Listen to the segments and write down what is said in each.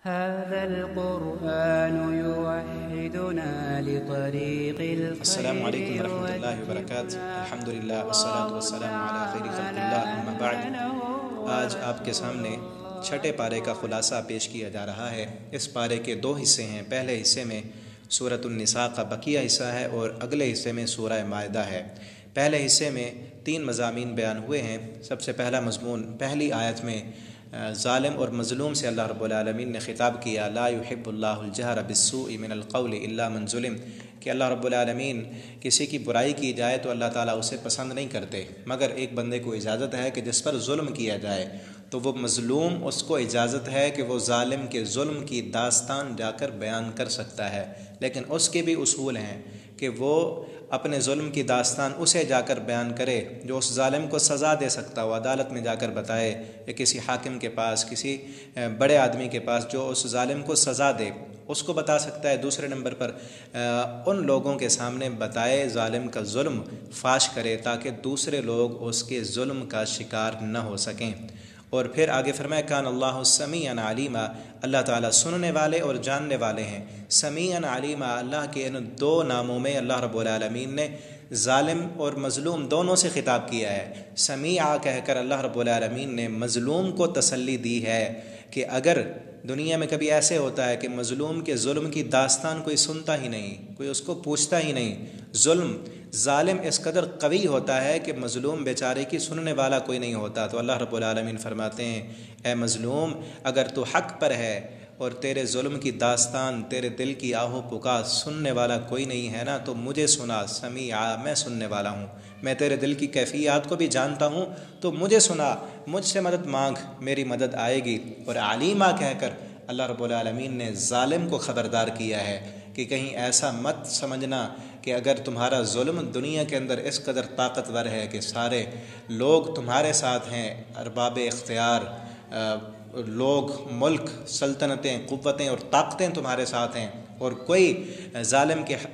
هذا القرآن يوحدنا لطريق الخير. السلام علیکم ورحمۃ اللہ وبرکاتہ. الحمدللہ والصلاۃ والسلام علی خیر خلق اللہ، اما بعد. آج آپ کے سامنے چھٹے پارے کا خلاصہ پیش کیا جا رہا ہے. اس پارے کے دو حصے ہیں. پہلے حصے میں سورۃ النساء کا بقیہ حصہ ہے اور اگلے حصے میں سورہ مائدہ ہے. پہلے حصے میں 3 مضامین بیان ہوئے ہیں. سب سے پہلا مضمون پہلی آیت میں ظالم اور مظلوم سے اللہ رب العالمین نے خطاب کیا، لا يحب اللہ الجہر بالسوء من القول الا من ظلم، کہ اللہ رب العالمین کسی کی برائی کی جائے تو اللہ تعالیٰ اسے پسند نہیں کرتے، مگر ایک بندے کو اجازت ہے کہ جس پر ظلم کیا جائے تو وہ مظلوم، اس کو اجازت ہے کہ وہ ظالم کے ظلم کی داستان جا کر بیان کر سکتا ہے، لیکن اس کے بھی اصول ہیں کہ وہ اپنے ظلم کی داستان اسے جا کر بیان کرے جو اس ظالم کو سزا دے سکتا ہو، عدالت میں جا کر بتائے یا کسی حاکم کے پاس، کسی بڑے آدمی کے پاس جو اس ظالم کو سزا دے، اس کو بتا سکتا ہے. دوسرے نمبر پر ان لوگوں کے سامنے بتائے ظالم کا ظلم فاش کرے تاکہ دوسرے لوگ اس کے ظلم کا شکار نہ ہو سکیں. اور پھر آگے فرمایا کان اللہ سمیعا علیما، اللہ تعالیٰ سننے والے اور جاننے والے ہیں. سمیعا علیما، اللہ کے ان 2 ناموں میں اللہ رب العالمین نے ظالم اور مظلوم دونوں سے خطاب کیا ہے. سمیع کہہ کر اللہ رب العالمین نے مظلوم کو تسلی دی ہے کہ اگر دنیا میں کبھی ایسے ہوتا ہے کہ مظلوم کے ظلم کی داستان کوئی سنتا ہی نہیں، کوئی اس کو پوچھتا ہی نہیں، ظالم اس قدر قوی ہوتا ہے کہ مظلوم بیچارے کی سننے والا کوئی نہیں ہوتا، تو اللہ رب العالمین فرماتے ہیں اے مظلوم، اگر تو حق پر ہے اور تیرے ظلم کی داستان، تیرے دل کی آہو پکار سننے والا کوئی نہیں ہے نا، تو مجھے سنا. سمیع، میں سننے والا ہوں، میں تیرے دل کی کیفیات کو بھی جانتا ہوں، تو مجھے سنا، مجھ سے مدد مانگ، میری مدد آئے گی. اور علیمہ کہہ کر اللہ رب العالمین نے ظالم کو خبردار کیا ہے کہ کہیں ایسا مت سمجھنا کہ اگر تمہارا ظلم دنیا کے اندر اس قدر طاقتور ہے کہ سارے لوگ تمہارے ساتھ ہیں، ارباب اختیار لوگ، ملک، سلطنتیں، قوتیں اور طاقتیں تمہارے ساتھ ہیں، اور کوئی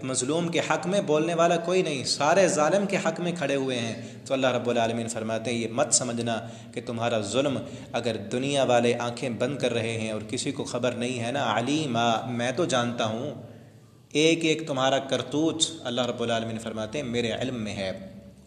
مظلوم کے حق میں بولنے والا کوئی نہیں، سارے ظالم کے حق میں کھڑے ہوئے ہیں، تو اللہ رب العالمین فرماتے ہیں یہ مت سمجھنا کہ تمہارا ظلم اگر دنیا والے آنکھیں بند کر رہے ہیں اور کسی کو خبر نہیں ہے نا، علیما، میں تو جانتا ہوں، ایک ایک تمہارا کرتوت اللہ رب العالمین فرماتے ہیں میرے علم میں ہے.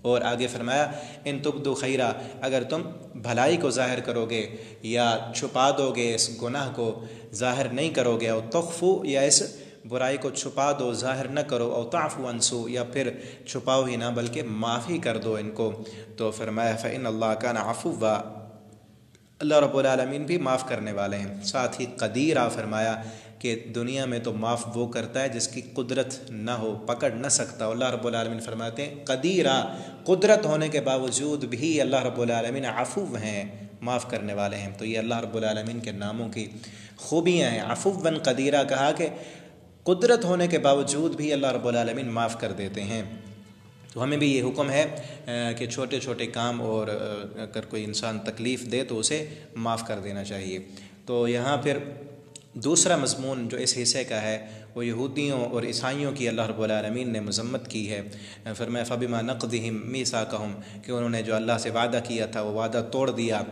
اور آگے فرمایا ان تبدو خیرا، اگر تم بھلائی کو ظاہر کرو گے یا چھپا دو گے، اس گناہ کو ظاہر نہیں کرو گے، او تخفو، یا اس برائی کو چھپا دو، ظاہر نہ کرو، او تعفو عن سوء، یا پھر چھپاؤ ہی نہ بلکہ معافی کر دو ان کو، تو فرمایا فإن اللہ کان عفوا، اللہ رب العالمین بھی معاف کرنے والے ہیں. ساتھ ہی قدیرا فرمایا کہ دنیا میں تو معاف وہ کرتا ہے جس کی قدرت نہ ہو، پکڑ نہ سکتا. اللہ رب العالمین فرماتے ہیں قدیرا، قدرت ہونے کے باوجود بھی اللہ رب العالمین عفو ہیں، معاف کرنے والے ہیں. تو یہ اللہ رب العالمین کے ناموں کی خوبیاں ہیں. عفواً قدیرا کہا کہ قدرت ہونے کے باوجود بھی اللہ رب العالمین معاف کر دیتے ہیں. تو ہمیں بھی یہ حکم ہے کہ چھوٹے چھوٹے کام اور اگر کوئی انسان تکلیف دے تو اسے معاف کر دینا چاہیے. تو یہاں پھر دوسرا مضمون جو اس حصے کا ہے وہ یہودیوں اور عیسائیوں کی اللہ رب العالمین نے مذمت کی ہے. فرمایا فبما نقضہم میثاقہم، کہ انہوں نے جو اللہ سے وعدہ کیا تھا وہ وعدہ توڑ دیا،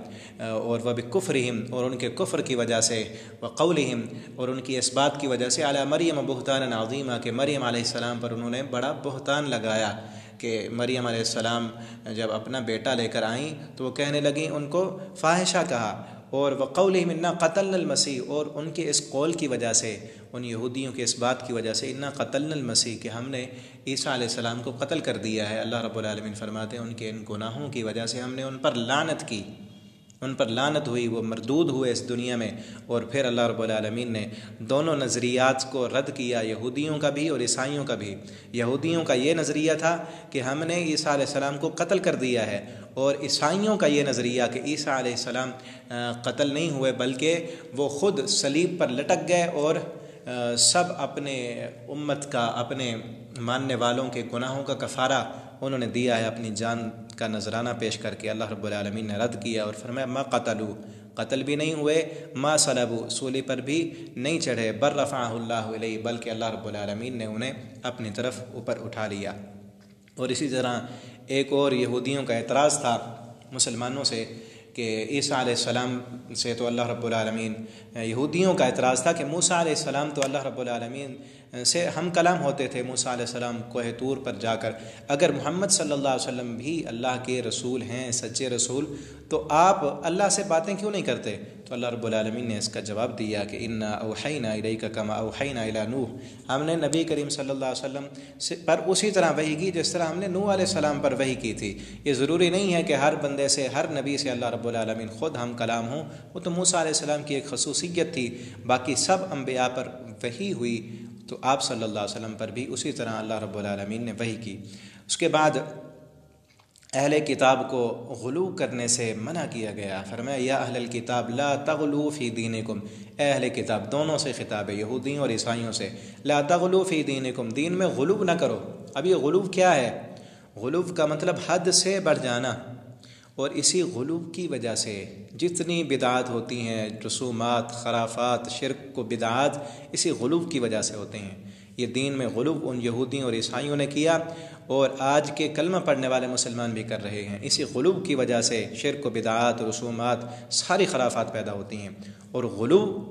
اور وبکفرہم، اور ان کے کفر کی وجہ سے، وقولہم، اور ان کی اس بات کی وجہ سے، علی مریم بہتانا عظیما، کہ مریم علیہ السلام پر انہوں نے بڑا بہتان لگایا، کہ مریم علیہ السلام جب اپنا بیٹا لے کر آئیں تو وہ کہنے لگیں، ان کو فاحشہ کہا. اور وقولہم انا قتلنا المسیح، اور ان کے اس قول کی وجہ سے، ان یہودیوں کے اس بات کی وجہ سے، انا قتلنا المسیح، کہ ہم نے عیسیٰ علیہ السلام کو قتل کر دیا ہے. اللہ رب العالمین فرماتے ہیں ان کے ان گناہوں کی وجہ سے ہم نے ان پر لعنت کی، ان پر لعنت ہوئی، وہ مردود ہوئے اس دنیا میں. اور پھر اللہ رب العالمین نے دونوں نظریات کو رد کیا، یہودیوں کا بھی اور عیسائیوں کا بھی. یہودیوں کا یہ نظریہ تھا کہ ہم نے عیسیٰ علیہ السلام کو قتل کر دیا ہے، اور عیسائیوں کا یہ نظریہ کہ عیسیٰ علیہ السلام قتل نہیں ہوئے بلکہ وہ خود صلیب پر لٹک گئے، اور سب اپنے امت کا، اپنے ماننے والوں کے گناہوں کا کفارہ انہوں نے دیا ہے اپنی جان کا نذرانہ پیش کر کے. اللہ رب العالمین نے رد کیا اور فرمایا ما قتلوا، قتل بھی نہیں ہوئے، ما صلبوا، سولی پر بھی نہیں چڑھے، بل رفعہ اللہ الیہ، بلکہ اللہ رب العالمین نے انہیں اپنی طرف اوپر اٹھا لیا. اور اسی طرح ایک اور یہودیوں کا اعتراض تھا مسلمانوں سے کہ عیسیٰ علیہ السلام سے تو اللہ رب العالمین، یہودیوں کا اعتراض تھا کہ موسیٰ علیہ السلام تو اللہ رب العالمین سے ہم کلام ہوتے تھے موسیٰ علیہ السلام کوہ طور پر جا کر، اگر محمد صلی اللہ علیہ وسلم بھی اللہ کے رسول ہیں، سچے رسول، تو آپ اللہ سے باتیں کیوں نہیں کرتے؟ تو اللہ رب العالمین نے اس کا جواب دیا کہ انا اوحینا الیک کما اوحینا الی نوح، ہم نے نبی کریم صلی اللہ علیہ وسلم پر اسی طرح وحی کی جس طرح ہم نے نوح علیہ السلام پر وحی کی تھی۔ یہ ضروری نہیں ہے کہ ہر بندے سے، ہر نبی سے اللہ رب العالمین خود ہم کلام ہوں، وہ تو موسیٰ علیہ السلام کی ایک خصوصیت تھی، باقی سب انبیاء پر وحی ہوئی تو آپ صلی اللہ علیہ وسلم پر بھی اسی طرح اللہ رب العالمین نے وحی کی۔ اس کے بعد اہل کتاب کو غلو کرنے سے منع کیا گیا، فرمایا یا اہل الکتاب لا تغلو فی دینکم، اے اہل کتاب، دونوں سے خطاب ہے، یہودیوں اور عیسائیوں سے، لا تغلو فی دینکم، دین میں غلو نہ کرو۔ اب یہ غلو کیا ہے؟ غلو کا مطلب حد سے بڑھ جانا، اور اسی غلو کی وجہ سے جتنی بدعات ہوتی ہیں، رسومات، خرافات، شرک و بدعات، اسی غلو کی وجہ سے ہوتے ہیں۔ یہ دین میں غلو ان یہودیوں اور عیسائیوں نے کیا، اور آج کے کلمہ پڑھنے والے مسلمان بھی کر رہے ہیں۔ اسی غلو کی وجہ سے شرک و بدعات، رسومات، ساری خرافات پیدا ہوتی ہیں، اور غلو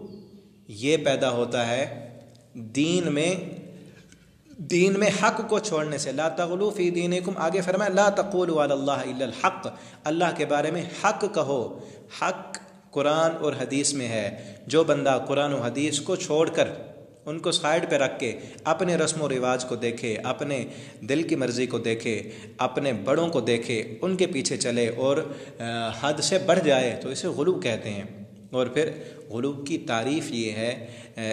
یہ پیدا ہوتا ہے دین میں حق کو چھوڑنے سے۔ لا تغلو فی دینکم، آگے فرمایا لا تقولوا علی اللہ الا الحق، اللہ کے بارے میں حق کہو۔ حق قرآن اور حدیث میں ہے۔ جو بندہ قرآن و حدیث کو چھوڑ کر، ان کو سائیڈ پہ رکھ کے اپنے رسم و رواج کو دیکھے، اپنے دل کی مرضی کو دیکھے، اپنے بڑوں کو دیکھے، ان کے پیچھے چلے اور حد سے بڑھ جائے تو اسے غلو کہتے ہیں۔ اور پھر غلو کی تعریف یہ ہے،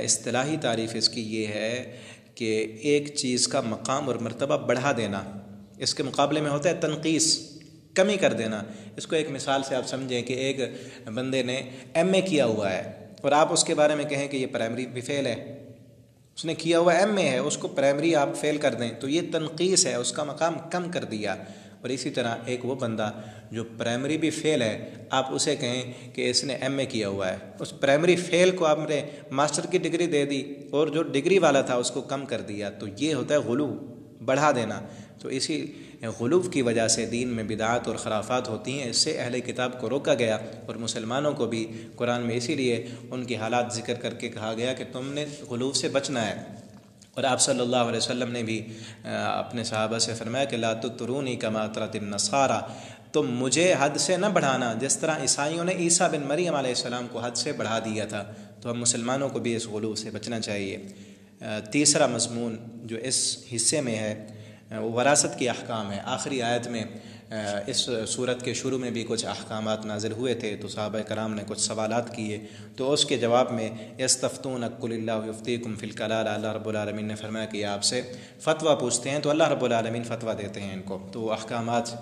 اصطلاحی تعریف اس کی یہ ہے کہ ایک چیز کا مقام اور مرتبہ بڑھا دینا، اس کے مقابلے میں ہوتا ہے تنقیص، کمی کر دینا۔ اس کو ایک مثال سے آپ سمجھیں کہ ایک بندے نے ایم اے کیا ہوا ہے، اور آپ اس کے بارے میں کہیں کہ یہ پرائمری بھی فیل ہے، اس نے کیا ہوا ایم اے ہے، اس کو پرائمری آپ فیل کر دیں تو یہ تنقیص ہے، اس کا مقام کم کر دیا۔ اور اسی طرح ایک وہ بندہ جو پرائمری بھی فیل ہے، آپ اسے کہیں کہ اس نے ایم اے کیا ہوا ہے، اس پرائمری فیل کو آپ نے ماسٹر کی ڈگری دے دی، اور جو ڈگری والا تھا اس کو کم کر دیا، تو یہ ہوتا ہے غلو، بڑھا دینا۔ تو اسی غلو کی وجہ سے دین میں بدعات اور خرافات ہوتی ہیں، اس سے اہل کتاب کو روکا گیا، اور مسلمانوں کو بھی قرآن میں اسی لیے ان کی حالات ذکر کر کے کہا گیا کہ تم نے غلو سے بچنا ہے۔ اور آپ صلی اللہ علیہ وسلم نے بھی اپنے صحابہ سے فرمایا کہ لا تطرونی کما اطرت النصارى، تم مجھے حد سے نہ بڑھانا جس طرح عیسائیوں نے عیسیٰ بن مریم علیہ السلام کو حد سے بڑھا دیا تھا۔ تو ہم مسلمانوں کو بھی اس غلو سے بچنا چاہیے۔ تیسرا مضمون جو اس حصے میں ہے وہ وراثت کے احکام ہے۔ آخری آیت میں اس صورت کے شروع میں بھی کچھ احکامات نازل ہوئے تھے، تو صحابہ کرام نے کچھ سوالات کیے، تو اس کے جواب میں یستفتونک قل اللہ یفتیکم فی الکلالہ، اللہ رب العالمین نے فرمایا کہ آپ سے فتویٰ پوچھتے ہیں تو اللہ رب العالمین فتویٰ دیتے ہیں ان کو، تو وہ احکامات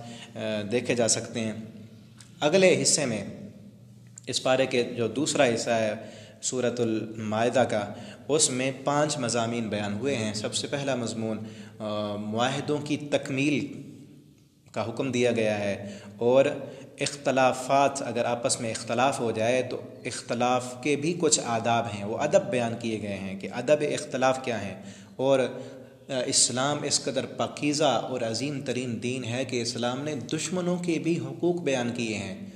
دیکھے جا سکتے ہیں۔ اگلے حصے میں اس پارے کے جو دوسرا حصہ ہے سورۃ المائدہ کا، اس میں 5 مضامین بیان ہوئے ہیں۔ سب سے پہلا مضمون معاہدوں کی تکمیل کا حکم دیا گیا ہے، اور اختلافات، اگر آپس میں اختلاف ہو جائے تو اختلاف کے بھی کچھ آداب ہیں، وہ ادب بیان کیے گئے ہیں کہ ادب اختلاف کیا ہیں۔ اور اسلام اس قدر پاکیزہ اور عظیم ترین دین ہے کہ اسلام نے دشمنوں کے بھی حقوق بیان کیے ہیں۔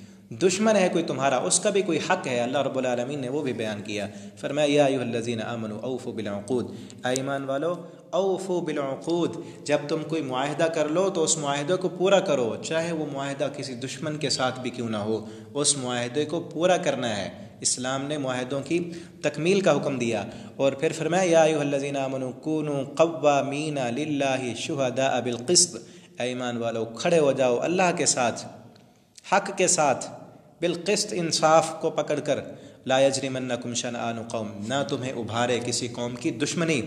دشمن ہے کوئی تمہارا، اس کا بھی کوئی حق ہے، اللہ رب العالمین نے وہ بھی بیان کیا۔ فرمایا یا ایھا الذین آمنوا اوفوا بالعقود، اے ایمان والو اوفوا بالعقود، جب تم کوئی معاہدہ کر لو تو اس معاہدے کو پورا کرو، چاہے وہ معاہدہ کسی دشمن کے ساتھ بھی کیوں نہ ہو، اس معاہدے کو پورا کرنا ہے۔ اسلام نے معاہدوں کی تکمیل کا حکم دیا، اور پھر فرمایا یا ایھا الذین آمنوا کونوا قوامین للہ شہداء بالقسط، اے ایمان والو کھڑے ہو جاؤ اللہ کے ساتھ، حق کے ساتھ، بالقسط، انصاف کو پکڑ کر، لا یجرمنکم شنآن قوم، نہ تمہیں ابھارے کسی قوم کی دشمنی،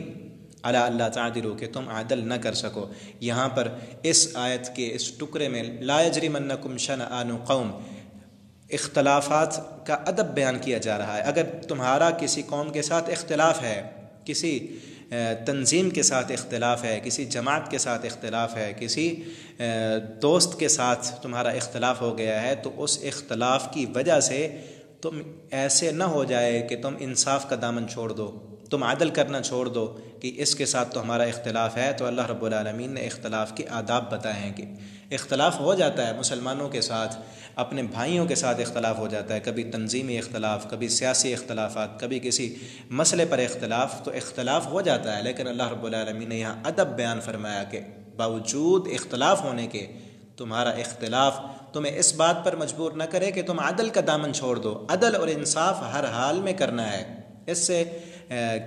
علی اللہ تعدلوا، کہ تم عدل نہ کر سکو۔ یہاں پر اس آیت کے اس ٹکڑے میں لا یجرمنکم شنآن قوم، اختلافات کا ادب بیان کیا جا رہا ہے۔ اگر تمہارا کسی قوم کے ساتھ اختلاف ہے، کسی تنظیم کے ساتھ اختلاف ہے، کسی جماعت کے ساتھ اختلاف ہے، کسی دوست کے ساتھ تمہارا اختلاف ہو گیا ہے، تو اس اختلاف کی وجہ سے تم ایسے نہ ہو جائے کہ تم انصاف کا دامن چھوڑ دو، تم عدل کرنا چھوڑ دو کہ اس کے ساتھ تو ہمارا اختلاف ہے، تو اللہ رب العالمین نے اختلاف کے آداب بتائے ہیں کہ اختلاف ہو جاتا ہے مسلمانوں کے ساتھ، اپنے بھائیوں کے ساتھ اختلاف ہو جاتا ہے، کبھی تنظیمی اختلاف، کبھی سیاسی اختلافات، کبھی کسی مسئلے پر اختلاف، تو اختلاف ہو جاتا ہے، لیکن اللہ رب العالمین نے یہاں ادب بیان فرمایا کہ باوجود اختلاف ہونے کے تمہارا اختلاف تمہیں اس بات پر مجبور نہ کرے کہ تم عدل کا دامن چھوڑ دو۔ عدل اور انصاف ہر حال میں کرنا ہے، اس سے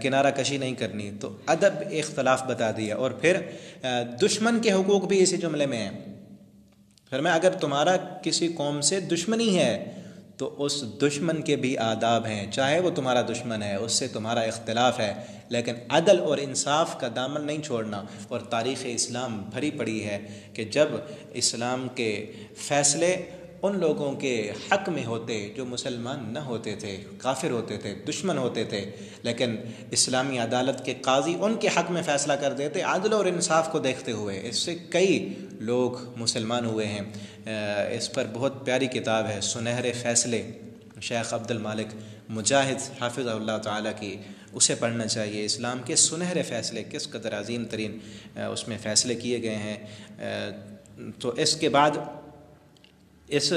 کنارہ کشی نہیں کرنی۔ تو ادب اختلاف بتا دیا، اور پھر دشمن کے حقوق بھی اسی جملے میں ہیں۔ فرمایا اگر تمہارا کسی قوم سے دشمنی ہے تو اس دشمن کے بھی آداب ہیں، چاہے وہ تمہارا دشمن ہے، اس سے تمہارا اختلاف ہے، لیکن عدل اور انصاف کا دامن نہیں چھوڑنا۔ اور تاریخ اسلام بھری پڑی ہے کہ جب اسلام کے فیصلے ان لوگوں کے حق میں ہوتے جو مسلمان نہ ہوتے تھے، کافر ہوتے تھے، دشمن ہوتے تھے، لیکن اسلامی عدالت کے قاضی ان کے حق میں فیصلہ کر دیتے عدل اور انصاف کو دیکھتے ہوئے۔ اس سے کئی لوگ مسلمان ہوئے ہیں۔ اس پر بہت پیاری کتاب ہے سنہرے فیصلے، شیخ عبد المالک مجاہد حافظ اللہ تعالیٰ کی، اسے پڑھنا چاہیے۔ اسلام کے سنہرے فیصلے کس قدر عظیم ترین اس میں فیصلے کیے گئے ہیں۔ تو اس کے بعد اس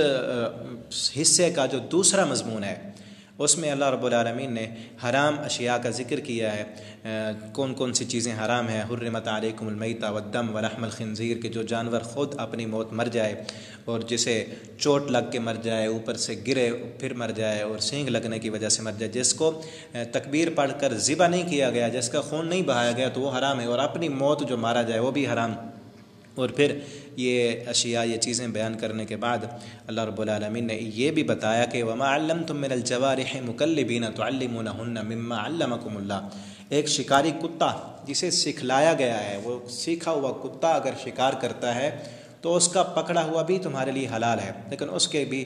حصے کا جو دوسرا مضمون ہے اس میں اللہ رب العالمین نے حرام اشیاء کا ذکر کیا ہے، کون کون سی چیزیں حرام ہیں۔ حرمت علیکم المیتۃ والدم ولحم الخنزیر، کہ جو جانور خود اپنی موت مر جائے اور جسے چوٹ لگ کے مر جائے، اوپر سے گرے پھر مر جائے، اور سینگ لگنے کی وجہ سے مر جائے، جس کو تکبیر پڑھ کر ذبح نہیں کیا گیا، جس کا خون نہیں بہایا گیا، تو وہ حرام ہے، اور اپنی موت جو مارا جائے وہ بھی حرام۔ اور پھر یہ اشیاء، یہ چیزیں بیان کرنے کے بعد اللہ رب العالمین نے یہ بھی بتایا کہ وَمَا عَلَّمْتُم مِّنَ الْجَوَارِحِ مُكَلِّبِينَ تُعَلِّمُونَهُنَّ مِمَّا عَلَّمَكُمُ اللَّهُ۔ ایک شکاری کتا جسے سکھلایا گیا ہے، وہ سیکھا ہوا کتا اگر شکار کرتا ہے تو اس کا پکڑا ہوا بھی تمہارے لیے حلال ہے، لیکن اس کے بھی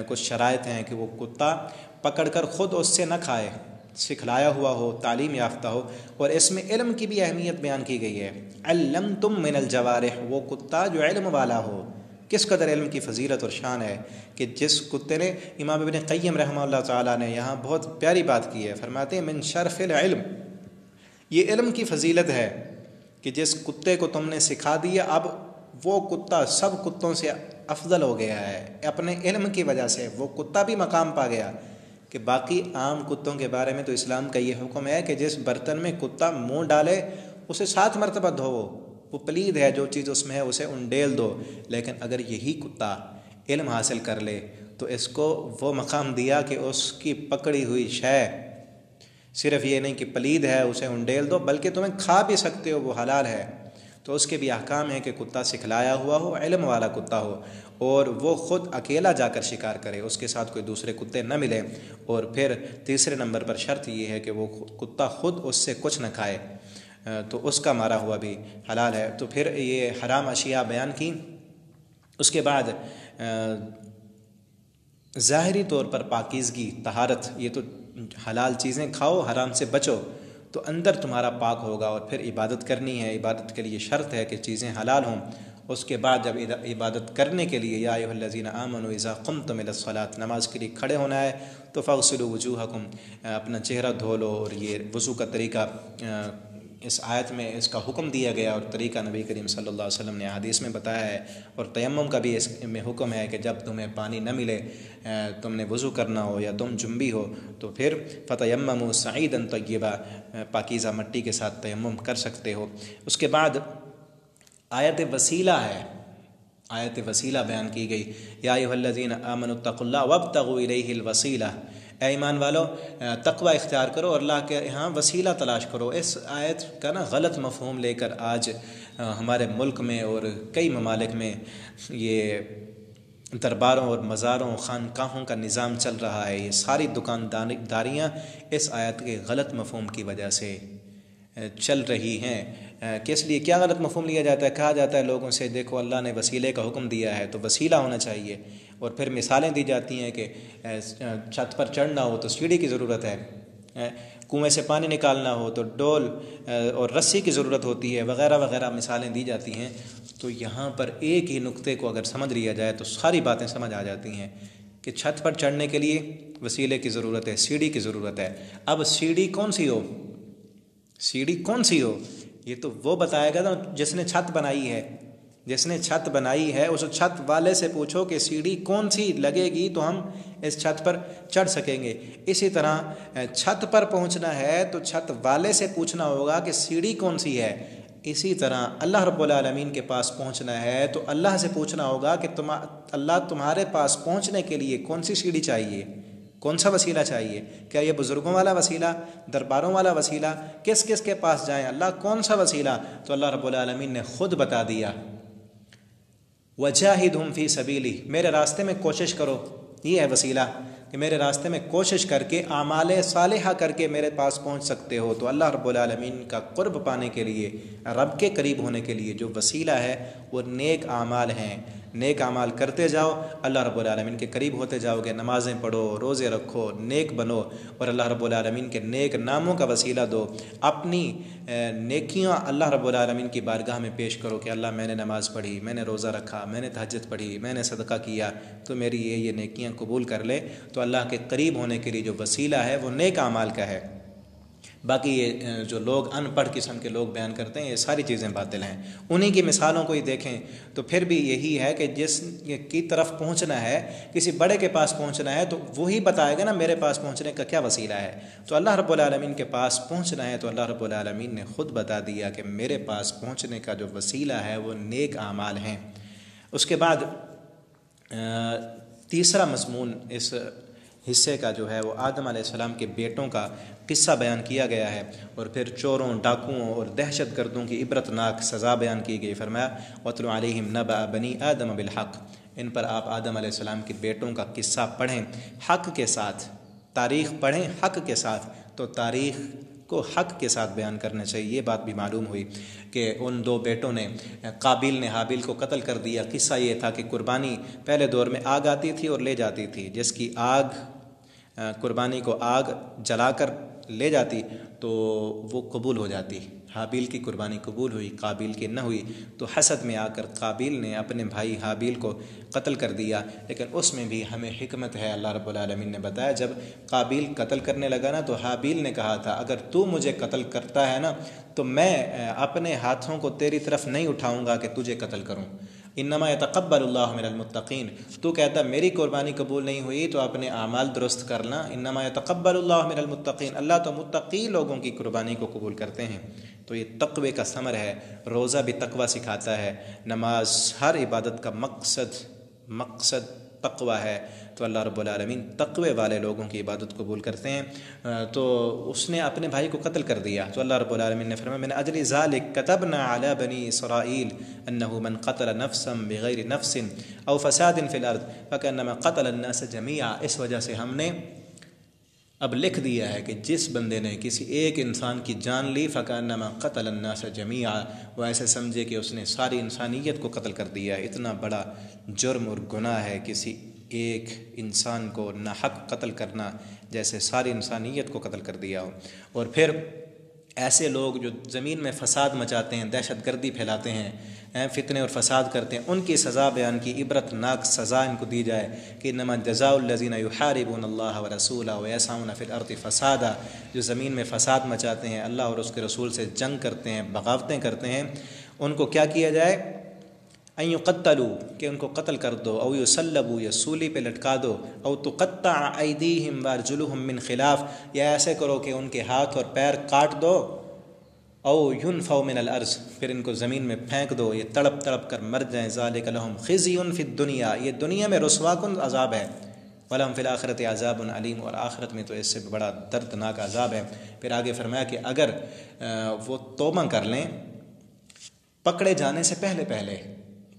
کچھ شرائط ہیں کہ وہ کتا پکڑ کر خود اس سے نہ کھائے، سکھلایا ہوا ہو، تعلیم یافتہ ہو۔ اور اس میں علم کی بھی اہمیت بیان کی گئی ہے، علمتم من الجوارح، وہ کتا جو علم والا ہو۔ کس قدر علم کی فضیلت اور شان ہے کہ جس کتے نے، امام ابن قیم رحمہ اللہ تعالیٰ نے یہاں بہت پیاری بات کی ہے، فرماتے ہیں من شرف العلم، یہ علم کی فضیلت ہے کہ جس کتے کو تم نے سکھا دیا، اب وہ کتا سب کتوں سے افضل ہو گیا ہے اپنے علم کی وجہ سے، وہ کتا بھی مقام پا گیا۔ کہ باقی عام کتوں کے بارے میں تو اسلام کا یہ حکم ہے کہ جس برتن میں کتا منہ ڈالے اسے 7 مرتبہ دھوو، وہ پلید ہے، جو چیز اس میں ہے اسے انڈیل دو، لیکن اگر یہی کتا علم حاصل کر لے تو اس کو وہ مقام دیا کہ اس کی پکڑی ہوئی شے صرف یہ نہیں کہ پلید ہے اسے انڈیل دو، بلکہ تمہیں کھا بھی سکتے ہو، وہ حلال ہے۔ تو اس کے بھی احکام ہیں کہ کتا سکھلایا ہوا ہو، علم والا کتا ہو، اور وہ خود اکیلا جا کر شکار کرے، اس کے ساتھ کوئی دوسرے کتے نہ ملیں۔ اور پھر تیسرے نمبر پر شرط یہ ہے کہ وہ کتا خود اس سے کچھ نہ کھائے، تو اس کا مارا ہوا بھی حلال ہے۔ تو پھر یہ حرام اشیاء بیان کی۔ اس کے بعد ظاہری طور پر پاکیزگی، طہارت، یہ تو حلال چیزیں کھاؤ، حرام سے بچو، تو اندر تمہارا پاک ہوگا۔ اور پھر عبادت کرنی ہے، عبادت کے لیے شرط ہے کہ چیزیں حلال ہوں۔ اس کے بعد جب عبادت کرنے کے لیے یا ایھا الذین آمنوا اذا قمتم الی الصلاۃ، نماز کے لیے کھڑے ہونا ہے تو فاغسلوا وجوہکم، اپنا چہرہ دھو لو۔ اور یہ وضو کا طریقہ اس آیت میں اس کا حکم دیا گیا، اور طریقہ نبی کریم صلی اللہ علیہ وسلم نے حدیث میں بتایا ہے۔ اور تیمم کا بھی اس میں حکم ہے کہ جب تمہیں پانی نہ ملے، تم نے وضو کرنا ہو یا تم جنبی ہو، تو پھر فتیمموا صعیدا طیبا، پاکیزہ مٹی کے ساتھ تیمم کر سکتے ہو۔ اس کے بعد آیت وسیلہ ہے، آیت وسیلہ بیان کی گئی، یا ایھا الذین آمنوا اتقوا اللہ وابتغوا الیہ الوسیلہ، اے ایمان والو تقوی اختیار کرو، اللہ کے ہاں وسیلہ تلاش کرو۔ اس آیت کا غلط مفہوم لے کر آج ہمارے ملک میں اور کئی ممالک میں یہ درباروں اور مزاروں، خانقاہوں کا نظام چل رہا ہے۔ یہ ساری دکانداریاں اس آیت کے غلط مفہوم کی وجہ سے چل رہی ہیں۔ کس لیے کیا غلط مفہوم لیا جاتا ہے؟ کہا جاتا ہے لوگوں سے دیکھو اللہ نے وسیلے کا حکم دیا ہے تو وسیلہ ہونا چاہیے، اور پھر مثالیں دی جاتی ہیں کہ چھت پر چڑھنا ہو تو سیڑھی کی ضرورت ہے، کنویں سے پانی نکالنا ہو تو ڈول اور رسی کی ضرورت ہوتی ہے، وغیرہ وغیرہ مثالیں دی جاتی ہیں۔ تو یہاں پر ایک ہی نقطے کو اگر سمجھ لیا جائے تو ساری باتیں سمجھ آ جاتی ہیں کہ چھت پر چڑھنے کے لیے وسیلے کی ضرورت ہے، سیڑھی کی ضرورت ہے۔ اب سیڑھی کون سی ہو؟ سیڑھی کون سی ہو؟ یہ تو وہ بتائے گا نا جس نے چھت بنائی ہے. جس نے چھت بنائی ہے اس چھت والے سے پوچھو کہ سیڑھی کون سی لگے گی تو ہم اس چھت پر چڑھ سکیں گے. اسی طرح چھت پر پہنچنا ہے تو چھت والے سے پوچھنا ہوگا کہ سیڑھی کون سی ہے. اسی طرح اللہ رب العالمین کے پاس پہنچنا ہے تو اللہ سے پوچھنا ہوگا کہ اللہ تمہارے پاس پہنچنے کے لیے کون سی سیڑھی چاہیے، کون سا وسیلہ چاہیے؟ کیا یہ بزرگوں والا وسیلہ، درباروں والا وسیلہ، کس کس کے پاس جائیں؟ اللہ کون سا وسیلہ؟ تو اللہ رب العالمین نے خود بتا دیا، وجاہدہم فی سبیلی، میرے راستے میں کوشش کرو. یہ ہے وسیلہ کہ میرے راستے میں کوشش کر کے اعمال صالحہ کر کے میرے پاس پہنچ سکتے ہو. تو اللہ رب العالمین کا قرب پانے کے لیے، رب کے قریب ہونے کے لیے جو وسیلہ ہے وہ نیک اعمال ہیں. نیک اعمال کرتے جاؤ، اللہ رب العالمین کے قریب ہوتے جاؤ گے. نمازیں پڑھو، روزے رکھو، نیک بنو اور اللہ رب العالمین کے نیک ناموں کا وسیلہ دو. اپنی نیکیاں اللہ رب العالمین کی بارگاہ میں پیش کرو کہ اللہ میں نے نماز پڑھی، میں نے روزہ رکھا، میں نے تہجد پڑھی، میں نے صدقہ کیا، تو میری یہ نیکیاں قبول کر لے. تو اللہ کے قریب ہونے کے لیے جو وسیلہ ہے وہ نیک اعمال کا ہے. باقی یہ جو لوگ ان پڑھ قسم کے لوگ بیان کرتے ہیں یہ ساری چیزیں باطل ہیں. انہی کی مثالوں کو ہی دیکھیں تو پھر بھی یہی ہے کہ جس کی طرف پہنچنا ہے، کسی بڑے کے پاس پہنچنا ہے تو وہی بتائے گا نا میرے پاس پہنچنے کا کیا وسیلہ ہے. تو اللہ رب العالمین کے پاس پہنچنا ہے تو اللہ رب العالمین نے خود بتا دیا کہ میرے پاس پہنچنے کا جو وسیلہ ہے وہ نیک اعمال ہیں. اس کے بعد تیسرا مضمون اس حصے کا جو ہے وہ آدم علیہ السلام کے بیٹوں کا قصہ بیان کیا گیا ہے، اور پھر چوروں، ڈاکوؤں اور دہشت گردوں کی عبرتناک سزا بیان کی گئی. فرمایا وَاتْلُ عَلَيْهِمْ نَبَأَ بَنِي آدَمَ بِالْحَقِّ، ان پر آپ آدم علیہ السلام کے بیٹوں کا قصہ پڑھیں حق کے ساتھ. تاریخ پڑھیں حق کے ساتھ، تو تاریخ کو حق کے ساتھ بیان کرنا چاہیے. یہ بات بھی معلوم ہوئی کہ ان دو بیٹوں نے، قابیل نے حابیل کو قتل کر دیا. قصہ یہ تھا کہ قربانی پہلے دور میں آگ آتی تھی اور لے جاتی تھی. جس کی قربانی کو آگ جلا کر لے جاتی تو وہ قبول ہو جاتی. حابیل کی قربانی قبول ہوئی، قابیل کی نہ ہوئی. تو حسد میں آ کر قابیل نے اپنے بھائی حابیل کو قتل کر دیا. لیکن اس میں بھی ہمیں حکمت ہے. اللہ رب العالمین نے بتایا جب قابیل قتل کرنے لگا نا تو حابیل نے کہا تھا اگر تو مجھے قتل کرتا ہے نا تو میں اپنے ہاتھوں کو تیری طرف نہیں اٹھاؤں گا کہ تجھے قتل کروں. انما یتقبل اللہ من المتقین، تو کہتا میری قربانی قبول نہیں ہوئی تو اپنے اعمال درست کرنا. انما یتقبل اللہ من المتقین، اللہ تو متقی لوگوں کی قربانی کو قبول کرتے ہیں. تو یہ تقوی کا ثمر ہے. روزہ بھی تقوی سکھاتا ہے. نماز، ہر عبادت کا مقصد تقوی ہے. تو اللہ رب العالمین تقوی والے لوگوں کی عبادت قبول کرتے ہیں. تو اس نے اپنے بھائی کو قتل کر دیا. تو اللہ رب العالمین نے فرمایا من اجل ذلک کتبنا علی بنی اسرائیل انه من قتل نفسا بغیر نفس او فساد فی الارض فکانما قتل الناس جميعا، اس وجہ سے ہم نے اب لکھ دیا ہے کہ جس بندے نے کسی ایک انسان کی جان لی فکانما قتل الناس جميعا، وہ ایسے سمجھے کہ اس نے ساری انسانیت کو قتل کر دیا. اتنا بڑا جرم اور گناہ ہے کسی ایک انسان کو ناحق قتل کرنا، جیسے ساری انسانیت کو قتل کر دیا ہو. اور پھر ایسے لوگ جو زمین میں فساد مچاتے ہیں، دہشت گردی پھیلاتے ہیں، فتنے اور فساد کرتے ہیں، ان کی سزا بیان کی. عبرتناک سزا ان کو دی جائے کہ انما جزاء الذین یحاربون اللہ ورسولہ ویسعون فی الارض فسادا، جو زمین میں فساد مچاتے ہیں، اللہ اور اس کے رسول سے جنگ کرتے ہیں، بغاوتیں کرتے ہیں، ان کو کیا کیا جائے؟ ان یقتلوا، کہ ان کو قتل کر دو، او یصلبوا، یا سولی پہ لٹکا دو، او تقطع ایدیہم وارجلہم من خلاف، یا ایسے کرو کہ ان کے ہاتھ اور پیر کاٹ دو، او ینفوا من الارض، پھر ان کو زمین میں پھینک دو، یہ تڑپ تڑپ کر مر جائیں. ذالک لہم خزی فی الدنیا، یہ دنیا میں رسوا کن عذاب ہے. ولہم فی الآخرۃ عذاب علیم، اور آخرت میں تو اس سے بڑا دردناک عذاب ہے. پھر آگے فرمایا کہ اگر وہ توبہ کر لیں پکڑے جانے سے پہلے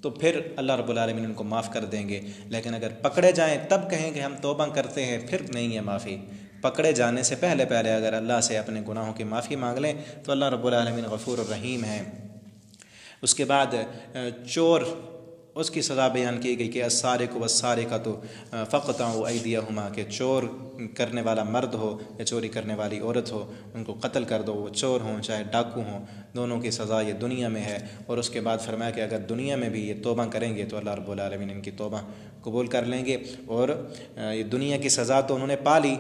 تو پھر اللہ رب العالمین ان کو معاف کر دیں گے. لیکن اگر پکڑے جائیں تب کہیں کہ ہم توبہ کرتے ہیں، پھر نہیں ہے معافی. پکڑے جانے سے پہلے اگر اللہ سے اپنے گناہوں کی معافی مانگ لیں تو اللہ رب العالمین غفور الرحیم ہے. اس کے بعد چور، اس کی سزا بیان کی گئی کہ السارق والسارقۃ فاقطعوا ایدیہما، کہ چور کرنے والا مرد ہو یا چوری کرنے والی عورت ہو ان کو قتل کر دو، وہ چور ہوں چاہے ڈاکو ہوں، دونوں کی سزا یہ دنیا میں ہے. اور اس کے بعد فرمایا کہ اگر دنیا میں بھی یہ توبہ کریں گے تو اللہ رب العالمین ان کی توبہ قبول کر لیں گے. اور یہ دنیا کی سزا تو انہوں نے پا لی،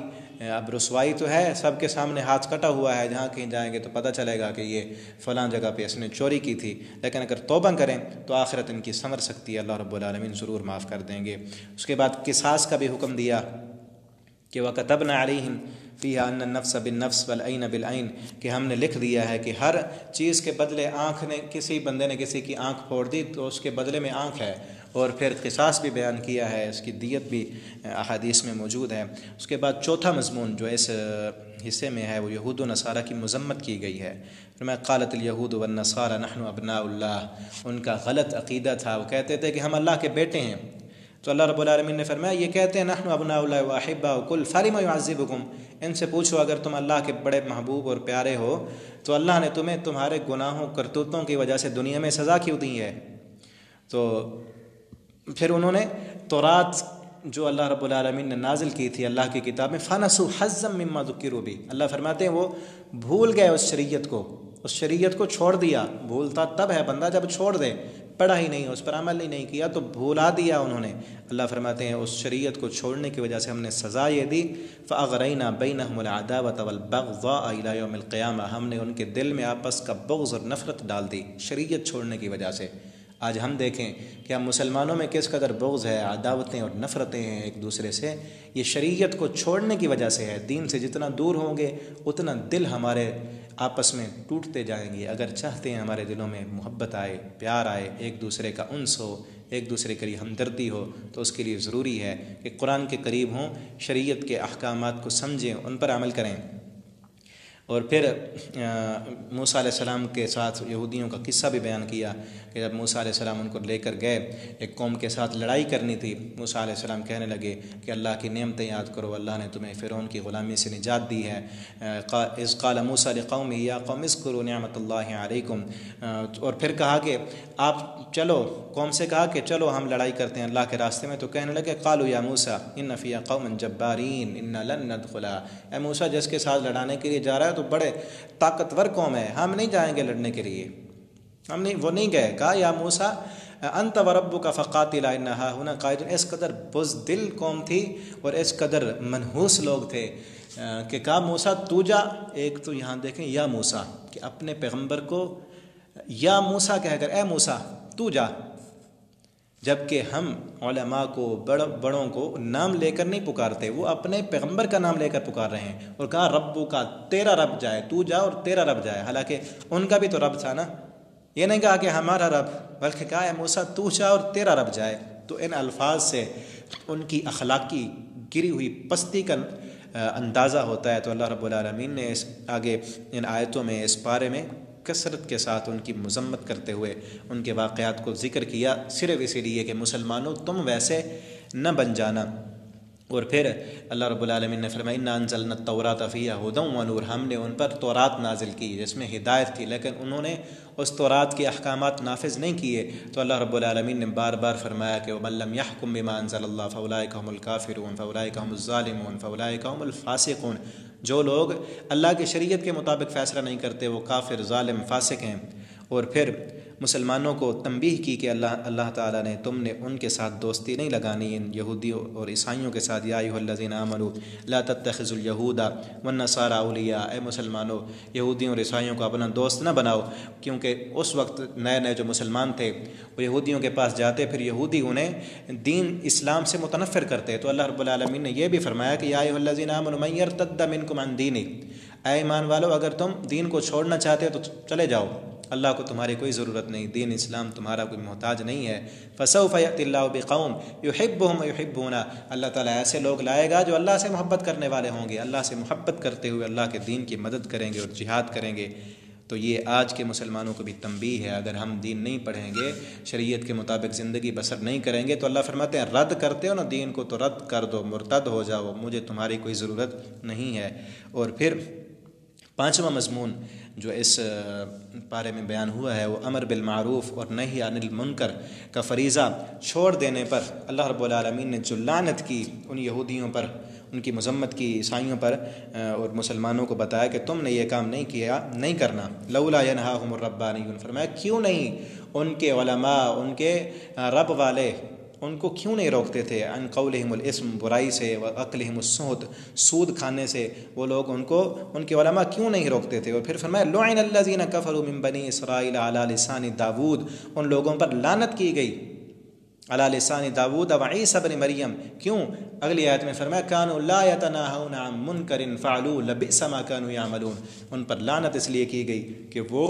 اب رسوائی تو ہے، سب کے سامنے ہاتھ کٹا ہوا ہے، جہاں کہیں جائیں گے تو پتہ چلے گا کہ یہ فلاں جگہ پہ اس نے چوری کی تھی، لیکن اگر توبہ کریں تو آخرت ان کی سنور سکتی ہے، اللہ رب العالمین ضرور معاف کر دیں گے۔ اس کے بعد قصاص کا بھی حکم دیا کہ وَكَتَبْنَا عَلَيْهِمْ فِيهَا أَنَّ النَّفْسَ بِالنَّفْسِ وَالْعَيْنَ بِالْعَيْنِ، کہ ہم نے لکھ دیا ہے کہ ہر چیز کے بدلے آنکھ نے، کسی بندے نے کسی کی آنکھ پھوڑ دی تو اس کے بدلے میں آنکھ ہے، اور پھر قصاص بھی بیان کیا ہے، اس کی دیت بھی احادیث میں موجود ہے۔ اس کے بعد چوتھا مضمون جو اس حصے میں ہے وہ یہود و نصارہ کی مذمت کی گئی ہے۔ فرمایا قالت الیہود والنصارى نحن ابناء اللہ، ان کا غلط عقیدہ تھا، وہ کہتے تھے کہ ہم اللہ کے بیٹے ہیں، تو اللہ رب العالمین نے فرمایا یہ کہتے ہیں نحن ابناء اللہ واحباؤ قل فلم يعذبکم، ان سے پوچھو اگر تم اللہ کے بڑے محبوب اور پیارے ہو تو اللہ نے تمہیں تمہارے گناہوں کرتوتوں کی وجہ سے دنیا میں سزا کیوں دی ہے؟ تو پھر انہوں نے تورات جو اللہ رب العالمین نے نازل کی تھی اللہ کی کتاب میں، فَنَسُوا حَظًّا مِّمَّا ذُكِّرُوا بِهِ، اللہ فرماتے ہیں وہ بھول گئے اس شریعت کو، اس شریعت کو چھوڑ دیا۔ بھولتا تب ہے بندہ جب چھوڑ دے، پڑھا ہی نہیں، اس پر عمل ہی نہیں کیا تو بھولا دیا انہوں نے۔ اللہ فرماتے ہیں اس شریعت کو چھوڑنے کی وجہ سے ہم نے سزا یہ دی، فَأَغْرَيْنَا بَيْنَهُمُ الْعَدَاوَةَ وَالْبَغْضَاءَ إِلَى يَوْمِ الْقِيَامَةِ، ہم نے ان کے دل میں آپس کا بغض اور نفرت ڈال دی شریعت چھوڑنے کی وجہ سے۔ آج ہم دیکھیں کہ ہم مسلمانوں میں کس قدر بغض ہے، عداوتیں اور نفرتیں ہیں ایک دوسرے سے، یہ شریعت کو چھوڑنے کی وجہ سے ہے۔ دین سے جتنا دور ہوں گے اتنا دل ہمارے آپس میں ٹوٹتے جائیں گے۔ اگر چاہتے ہیں ہمارے دلوں میں محبت آئے، پیار آئے، ایک دوسرے کا انس ہو، ایک دوسرے کے لیے ہمدردی ہو، تو اس کے لیے ضروری ہے کہ قرآن کے قریب ہوں، شریعت کے احکامات کو سمجھیں، ان پر عمل کریں۔ اور پھر موسیٰ علیہ السلام کے ساتھ یہودیوں کا قصہ بھی بیان کیا کہ جب موسیٰ علیہ السلام ان کو لے کر گئے، ایک قوم کے ساتھ لڑائی کرنی تھی، موسیٰ علیہ السلام کہنے لگے کہ اللہ کی نعمتیں یاد کرو، اللہ نے تمہیں فرعون کی غلامی سے نجات دی ہے۔ اذ قال موسیٰ لقومہ یا قوم اذکروا نعمت اللہ علیکم، اور پھر کہا کہ آپ چلو، قوم سے کہا کہ چلو ہم لڑائی کرتے ہیں اللہ کے راستے میں، تو کہنے لگے قالوا یا موسیٰ ان فیہا قوما جبارین انا لن ندخلا، اے موسیٰ جس کے ساتھ لڑانے کے لیے جا رہا ہے تو بڑے طاقتور قوم ہے، ہم نہیں جائیں گے لڑنے کے لیے، وہ نہیں گئے۔ کہا یا موسیٰ انت وربک فقاتلا انا ہاہنا قاعدون، اس قدر بزدل قوم تھی اور اس قدر منحوس لوگ تھے کہ کہا موسیٰ تو جا۔ ایک تو یہاں دیکھیں یا موسیٰ کہ اپنے پیغمبر کو یا موسیٰ کہہ کر اے موسیٰ تو جا، جبکہ ہم علماء کو بڑوں کو نام لے کر نہیں پکارتے، وہ اپنے پیغمبر کا نام لے کر پکار رہے ہیں، اور کہا ربو کا، تیرا رب جائے، تو جا اور تیرا رب جائے، حالانکہ ان کا بھی تو رب تھا نا، یہ نہیں کہا کہ ہمارا رب، بلکہ کہا ہے موسیٰ تو جا اور تیرا رب جائے۔ تو ان الفاظ سے ان کی اخلاقی گری ہوئی پستی کا اندازہ ہوتا ہے۔ تو اللہ رب العالمین نے اس آگے ان آیتوں میں اس پارے میں کثرت کے ساتھ ان کی مذمت کرتے ہوئے ان کے واقعات کو ذکر کیا، صرف اسی لیے کہ مسلمانوں تم ویسے نہ بن جانا۔ اور پھر اللہ رب العالمین نے فرمایا انا انزلنا التوراۃ فیہا ھدی ونور، ہم نے ان پر تورات نازل کی جس میں ہدایت تھی، لیکن انہوں نے اس تورات کے احکامات نافذ نہیں کیے، تو اللہ رب العالمین نے بار بار فرمایا کہ ومن لم یحکم بما انزل اللہ فاولئک هم الکافرون فاولئک هم الظالمون فاولئک هم الفاسقون، جو لوگ اللہ کی شریعت کے مطابق فیصلہ نہیں کرتے وہ کافر، ظالم، فاسق ہیں۔ اور پھر مسلمانوں کو تنبیہ کی کہ اللہ تعالیٰ نے تم نے ان کے ساتھ دوستی نہیں لگانی، ان یہودیوں اور عیسائیوں کے ساتھ، یا ایھا الذین آمنوا لا تتخذوا اليہود والنصارى اولیاء، اے مسلمانوں یہودیوں اور عیسائیوں کو اپنا دوست نہ بناؤ، کیونکہ اس وقت نئے نئے جو مسلمان تھے وہ یہودیوں کے پاس جاتے، پھر یہودی انہیں دین اسلام سے متنفر کرتے، تو اللہ رب العالمین نے یہ بھی فرمایا کہ یا ایھا الذین آمنوا من یرتد منکم عن دینہ، اے ایمان والو اگر تم دین کو چھوڑنا چاہتے ہو تو چلے جاؤ، اللہ کو تمہاری کوئی ضرورت نہیں، دین اسلام تمہارا کوئی محتاج نہیں ہے۔ فسوف یأتی اللہ بقوم یحبهم ویحبونہ، اللہ تعالیٰ ایسے لوگ لائے گا جو اللہ سے محبت کرنے والے ہوں گے، اللہ سے محبت کرتے ہوئے اللہ کے دین کی مدد کریں گے اور جہاد کریں گے۔ تو یہ آج کے مسلمانوں کو بھی تنبیہ ہے، اگر ہم دین نہیں پڑھیں گے، شریعت کے مطابق زندگی بسر نہیں کریں گے، تو اللہ فرماتے ہیں رد کرتے ہو نا دین کو تو رد کر دو، مرتد ہو جاؤ، مجھے تمہاری کوئی ضرورت نہیں ہے۔ اور پھر پانچواں مضمون جو اس پارے میں بیان ہوا ہے وہ امر بالمعروف اور نہی عن المنکر کا فریضہ چھوڑ دینے پر اللہ رب العالمین نے جو لعنت کی ان یہودیوں پر، ان کی مذمت کی عیسائیوں پر، اور مسلمانوں کو بتایا کہ تم نے یہ کام نہیں کیا، نہیں کرنا۔ لولا ینہاہم الربانیون، فرمایا کیوں نہیں ان کے علماء، ان کے رب والے ان کو کیوں نہیں روکتے تھے؟ عن قولہم الاسم، برائی سے، و اکلہم السحت، سود کھانے سے، وہ لوگ ان کو، ان کے علماء کیوں نہیں روکتے تھے؟ اور پھر فرمایا لعن الذین کفروا من بنی اسرائیل علی لسان داود، ان لوگوں پر لعنت کی گئی علی لسان داود و عیسی بن مریم، کیوں؟ اگلی آیت میں فرمایا کانوا لا یتناہون عن منکر فعلوا لبئس ما کانوا یعملون، ان پر لعنت اس لیے کی گئی کہ وہ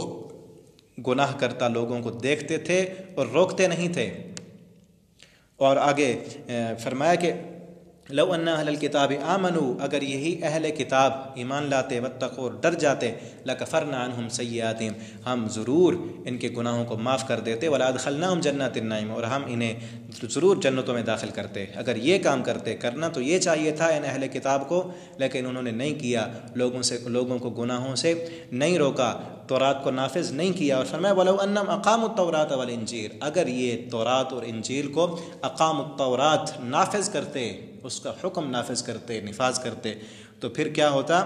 گناہ کرتا لوگوں کو دیکھتے تھے اور روکتے نہیں تھے۔ اور آگے فرمایا کہ لو ان اہل الکتاب آمنوا، اگر یہی اہل کتاب ایمان لاتے، واتقوا، اور ڈر جاتے، لکفرنا عنہم سیئاتہم، ہم ضرور ان کے گناہوں کو معاف کر دیتے، ولادخلناہم جنات النعیم، اور ہم انہیں ضرور جنتوں میں داخل کرتے۔ اگر یہ کام کرتے، کرنا تو یہ چاہیے تھا ان اہل کتاب کو، لیکن انہوں نے نہیں کیا، لوگوں کو گناہوں سے نہیں روکا، تورات کو نافذ نہیں کیا۔ اور فرمایا وَلَوْ أَنَّهُمْ أَقَامُوا التَّوْرَاةَ وَالْإِنْجِيلَ، اگر یہ تورات اور انجیل کو اقام التورات نافذ کرتے، اس کا حکم نافذ کرتے، نفاذ کرتے، تو پھر کیا ہوتا؟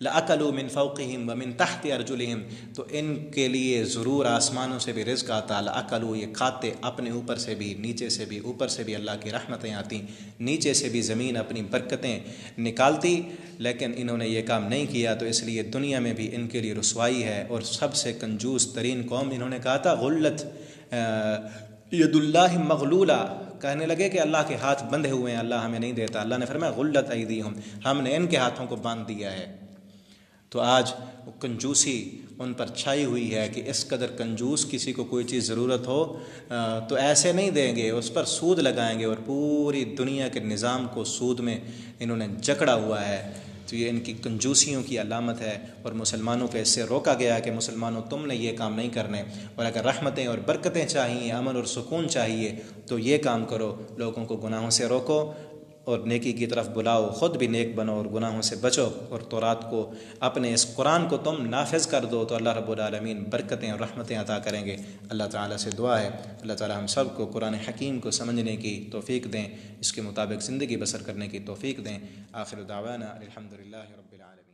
لَأَكَلُوا مِن فَوْقِهِمْ وَمِن تَحْتِ أَرْجُلِهِمْ، تو ان کے لیے ضرور آسمانوں سے بھی رزق آتا، لَأَكَلُوا، یہ کھاتے، اپنے اوپر سے بھی، نیچے سے بھی، اوپر سے بھی اللہ کی رحمتیں آتی، نیچے سے بھی زمین اپنی برکتیں نکالتی، لیکن انہوں نے یہ کام نہیں کیا، تو اس لیے دنیا میں بھی ان کے لیے رسوائی ہے۔ اور سب سے کنجوس ترین قوم، انہوں نے کہا تھا غلت ید اللہ مغلولہ، کہنے لگے کہ اللہ کے ہاتھ بندھے ہوئے ہیں، اللہ ہمیں نہیں دیتا۔ اللہ نے فرمایا غلت ایدیہم، ہم نے ان کے ہاتھوں کو باندھ دیا ہے۔ تو آج کنجوسی ان پر چھائی ہوئی ہے کہ اس قدر کنجوس، کسی کو کوئی چیز ضرورت ہو تو ایسے نہیں دیں گے، اس پر سود لگائیں گے، اور پوری دنیا کے نظام کو سود میں انہوں نے جکڑا ہوا ہے۔ تو یہ ان کی کنجوسیوں کی علامت ہے، اور مسلمانوں کو اس سے روکا گیا ہے کہ مسلمانوں تم نے یہ کام نہیں کرنے، اور اگر رحمتیں اور برکتیں چاہیے، امن اور سکون چاہیے، تو یہ کام کرو، لوگوں کو گناہوں سے روکو اور نیکی کی طرف بلاؤ، خود بھی نیک بنو اور گناہوں سے بچو، اور تورات کو، اپنے اس قرآن کو تم نافذ کر دو، تو اللہ رب العالمین برکتیں اور رحمتیں عطا کریں گے۔ اللہ تعالیٰ سے دعا ہے اللہ تعالیٰ ہم سب کو قرآن حکیم کو سمجھنے کی توفیق دیں، اس کے مطابق زندگی بسر کرنے کی توفیق دیں۔ آخر دعوانا الحمدللہ رب العالمین۔